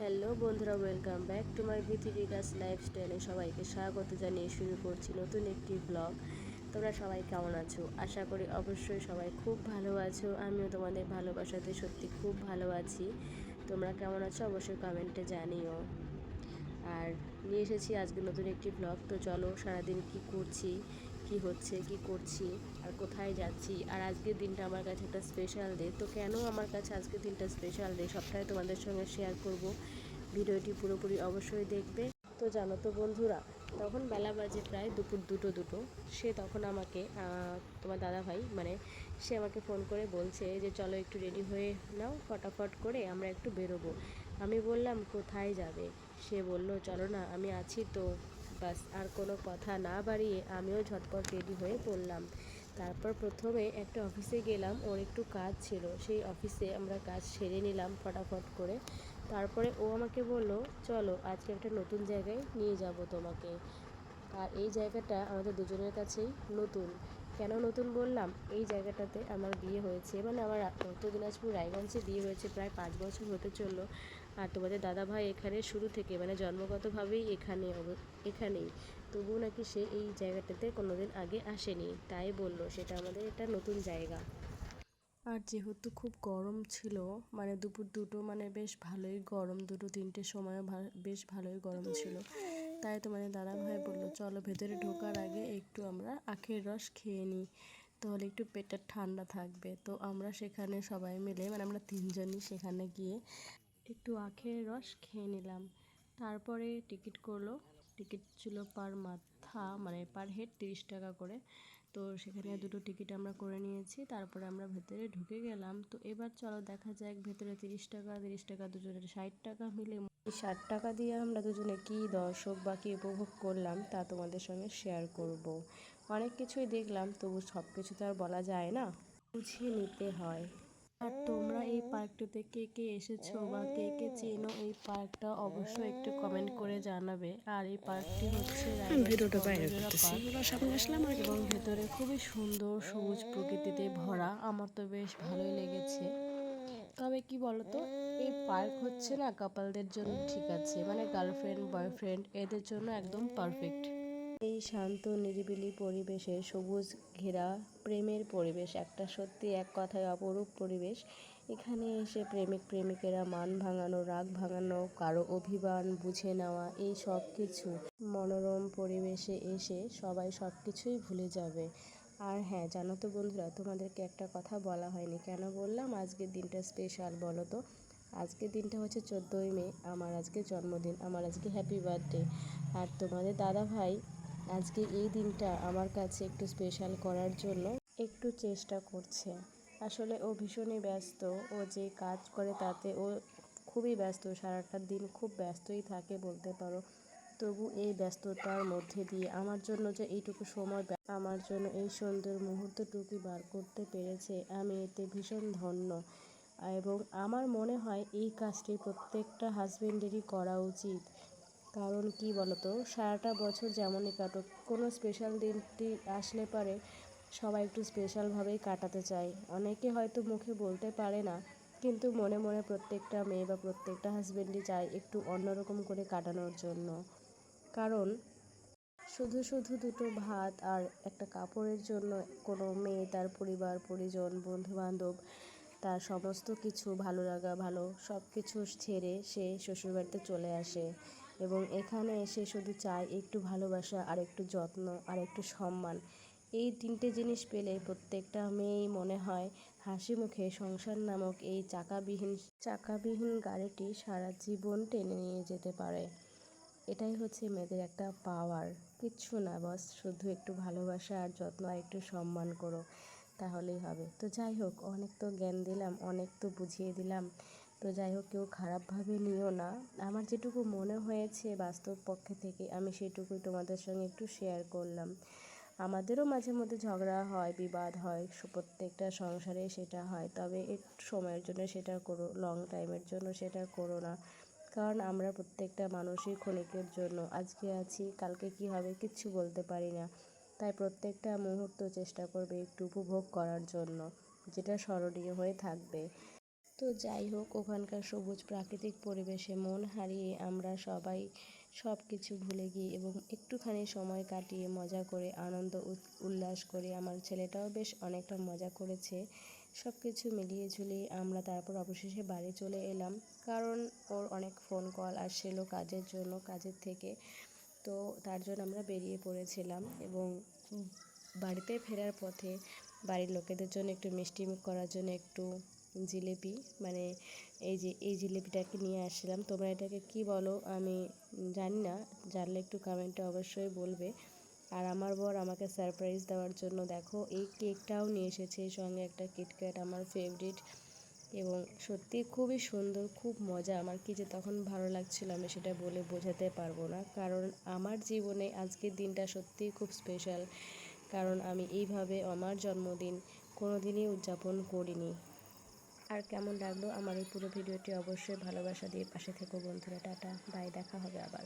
Hello বন্ধুরা, welcome back to my Vithi Bikash লাইফস্টাইলে সবাইকে স্বাগত জানিয়ে শুরু করছি নতুন একটি ব্লগ। তোমরা সবাই কেমন আছো? আশা করি অবশ্যই সবাই খুব ভালো আছো। আমিও তোমাদের ভালোবাসাতে সত্যি খুব ভালো আছি। তোমরা কেমন আছো অবশ্যই কমেন্টে জানিও। আর নিয়ে এসেছি আজকে নতুন একটি ব্লগ। তো চলো সারাদিন কি করছি, কি হচ্ছে, কি করছি আর কোথায় যাচ্ছি। আর আজকের দিনটা আমার কাছে একটা স্পেশাল ডে। তো কেন আমার কাছে আজকের দিনটা স্পেশাল ডে সবটাই তোমাদের সঙ্গে শেয়ার করব। ভিডিওটি পুরোপুরি অবশ্যই দেখবে। তো জানো তো বন্ধুরা, তখন বেলা বাজে প্রায় দুপুর দুটো। সে তখন আমাকে তোমার দাদা ভাই সে আমাকে ফোন করে বলছে যে চলো একটু রেডি হয়ে নাও, ফটাফট করে আমরা একটু বেরোবো। আমি বললাম কোথায় যাবে? সে বলল চলো না, আমি আছি তো। বাস আর কোনো কথা না বাড়িয়ে আমিও ঝটপট রেডি হয়ে পড়লাম। তারপর প্রথমে একটা অফিসে গেলাম, ওর একটু কাজ ছিল, সেই অফিসে আমরা কাজ সেরে নিলাম ফটাফট করে। তারপরে ও আমাকে বলল চলো আজকে একটা নতুন জায়গায় নিয়ে যাব তোমাকে। আর এই জায়গাটা আমাদের দুজনের কাছেই নতুন। কেন নতুন বললাম? এই জায়গাটাতে আমার বিয়ে হয়েছে, আমার উত্তর দিনাজপুর রায়গঞ্জে বিয়ে হয়েছে, প্রায় 5 বছর হতে চললো। আর তোমাদের দাদা ভাই এখানে শুরু থেকে জন্মগতভাবেই এখানেই। তবুও নাকি সে এই জায়গাটাতে কোনোদিন আগে আসেনি, তাই বলল সেটা আমাদের একটা নতুন জায়গা। আর যেহেতু খুব গরম ছিল, দুপুর দুটো বেশ ভালোই গরম, 2-3টের সময় বেশ ভালোই গরম ছিল। তাই তোমাদের দাদা ভাই বললো চলো ভেতরে ঢোকার আগে একটু আমরা আখের রস খেয়ে নিই, তাহলে একটু পেটটা ঠান্ডা থাকবে। তো আমরা সেখানে সবাই মিলে আমরা তিনজনই সেখানে গিয়ে একটু আখের রস খেয়ে নিলাম। তারপরে টিকিট করলো। টিকিট ছিল পার মাথা পার হেড 30 টাকা করে। তো সেখানে দুটো টিকিট আমরা করে নিয়েছি। তারপরে আমরা ভেতরে ঢুকে গেলাম। তো এবার চলো দেখা যাক ভেতরে 30 টাকা দুজনের 60 টাকা মিলে 60 টাকা দিয়ে আমরা দুজনে কী দর্শক বা কী উপভোগ করলাম তা তোমাদের সঙ্গে শেয়ার করব। অনেক কিছুই দেখলাম, তবু সব কিছু তো আর বলা যায় না, বুঝিয়ে নিতে হয়। আর তোমরা এই পার্কটাতে কে কে এসেছো বা কে কে চেনো এই পার্কটা অবশ্যই একটু কমেন্ট করে জানাবে। আর এই পার্কটি হচ্ছে ভিডিওটা বাইরে করতেছি, এবার সামনে আসলাম এবং ভেতরে খুবই সুন্দর সবুজ প্রকৃতিতে ভরা। আমার তো বেশ ভালোই লেগেছে। তবে কি বলতো, এই পার্ক হচ্ছে না কাপলদের জন্য ঠিক আছে, গার্লফ্রেন্ড বয়ফ্রেন্ড এদের জন্য একদম পারফেক্ট। এই শান্ত নিরিবিলি পরিবেশে সবুজ ঘেরা প্রেমের পরিবেশ, একটা সত্যি এক কথায় অপরূপ পরিবেশ। এখানে এসে প্রেমিক প্রেমিকেরা মান ভাঙানো, রাগ ভাঙানো, কারো অভিমান বুঝে নেওয়া, এই সব কিছু মনোরম পরিবেশে এসে সবাই সব কিছুই ভুলে যাবে। আর হ্যাঁ জানো তো বন্ধুরা, তোমাদেরকে একটা কথা বলা হয়নি। কেন বললাম আজকের দিনটা স্পেশাল বলো তো? আজকের দিনটা হচ্ছে 14ই মে, আমার আজকে জন্মদিন, আমার আজকে হ্যাপি বার্থডে। আর তোমাদের দাদা ভাই আজকে এই দিনটা আমার কাছে একটু স্পেশাল করার জন্য একটু চেষ্টা করছে। আসলে ও ভীষণই ব্যস্ত, ও যে কাজ করে তাতে ও খুবই ব্যস্ত, সারাটা দিন খুব ব্যস্তই থাকে বলতে পারো। তবু এই ব্যস্ততার মধ্যে দিয়ে আমার জন্য যে এইটুকু সময় আমার জন্য এই সুন্দর মুহূর্তটুকু বার করতে পেরেছে, আমি এতে ভীষণ ধন্য। এবং আমার মনে হয় এই কাজটি প্রত্যেকটা হাজবেন্ডেরই করা উচিত। কারণ কি বলতো, সারাটা বছর যেমনই কাটুক, কোনো স্পেশাল দিনটি আসলে পারে সবাই একটু স্পেশালভাবেই কাটাতে চায়। অনেকে হয়তো মুখে বলতে পারে না, কিন্তু মনে মনে প্রত্যেকটা মেয়ে বা প্রত্যেকটা হাজবেন্ডই চায় একটু অন্যরকম করে কাটানোর জন্য। কারণ শুধু শুধু দুটো ভাত আর একটা কাপড়ের জন্য কোনো মেয়ে তার পরিবার পরিজন বন্ধুবান্ধব তার সমস্ত কিছু ভালো লাগা ভালো সব কিছু ছেড়ে সে শ্বশুরবাড়িতে চলে আসে, এবং এখানে এসে শুধু চায় একটু ভালোবাসা আর একটু যত্ন আর একটু সম্মান। এই 3টে জিনিস পেলে প্রত্যেকটা মেয়েই মনে হয় হাসি মুখে সংসার নামক এই চাকাবিহীন গাড়িটি সারা জীবন টেনে নিয়ে যেতে পারে। এটাই হচ্ছে মেয়েদের একটা পাওয়ার। কিচ্ছু না, বস শুধু একটু ভালোবাসা আর যত্ন আর একটু সম্মান করো, তাহলেই হবে। তো যাই হোক, অনেক তো জ্ঞান দিলাম, অনেক তো বুঝিয়ে দিলাম। তো যাই হোক, কেউ খারাপভাবে নিও না। আমার যেটুকু মনে হয়েছে বাস্তব পক্ষে থেকে আমি সেটুকুই তোমাদের সঙ্গে একটু শেয়ার করলাম। আমাদেরও মাঝে মধ্যে ঝগড়া হয়, বিবাদ হয়, প্রত্যেকটা সংসারে সেটা হয়। তবে একটু সময়ের জন্য সেটা করো, লং টাইমের জন্য সেটা করো না। কারণ আমরা প্রত্যেকটা মানুষই ক্ষণিকের জন্য, আজকে আছি কালকে কি হবে কিচ্ছু বলতে পারি না। তাই প্রত্যেকটা মুহূর্ত চেষ্টা করবে একটু উপভোগ করার জন্য, যেটা স্মরণীয় হয়ে থাকবে। তো তো যাই হোক, ওখানকার সবুজ প্রাকৃতিক পরিবেশে মন হারিয়ে আমরা সবাই সব কিছু ভুলে গিয়ে এবং একটুখানি সময় কাটিয়ে মজা করে আনন্দ উল্লাস করে আমার ছেলেটাও বেশ অনেকটা মজা করেছে। সব কিছু মিলিয়ে ঝুলিয়ে আমরা তারপর অবশেষে বাড়ি চলে এলাম, কারণ ওর অনেক ফোন কল আসছিল কাজের জন্য, কাজের থেকে। তো তার জন্য আমরা বেরিয়ে পড়েছিলাম এবং বাড়িতে ফেরার পথে বাড়ির লোকেদের জন্য একটু মিষ্টি মুখ করার জন্য একটু জিলিপি, মানে এই জিলিপিটাকে নিয়ে আসছিলাম। তোমরা এটাকে কি বলো আমি জানি না, জানলে একটু কমেন্টে অবশ্যই বলবে। আর আমার বর আমাকে সারপ্রাইজ দেওয়ার জন্য দেখো এই কেকটাও নিয়ে এসেছে, সঙ্গে একটা কিটক্যাট আমার ফেভারিট। এবং সত্যি খুবই সুন্দর, খুব মজা। আমার কি যে তখন ভালো লাগছিল আমি সেটা বলে বোঝাতে পারবো না, কারণ আমার জীবনে আজকের দিনটা সত্যিই খুব স্পেশাল, কারণ আমি এইভাবে আমার জন্মদিন কোনো দিনই উদযাপন করিনি। আর কেমন লাগলো আমার এই পুরো ভিডিওটি অবশ্যই ভালোবাসা দিয়ে পাশে থেকো বন্ধুরা। টাটা, বাই, দেখা হবে আবার।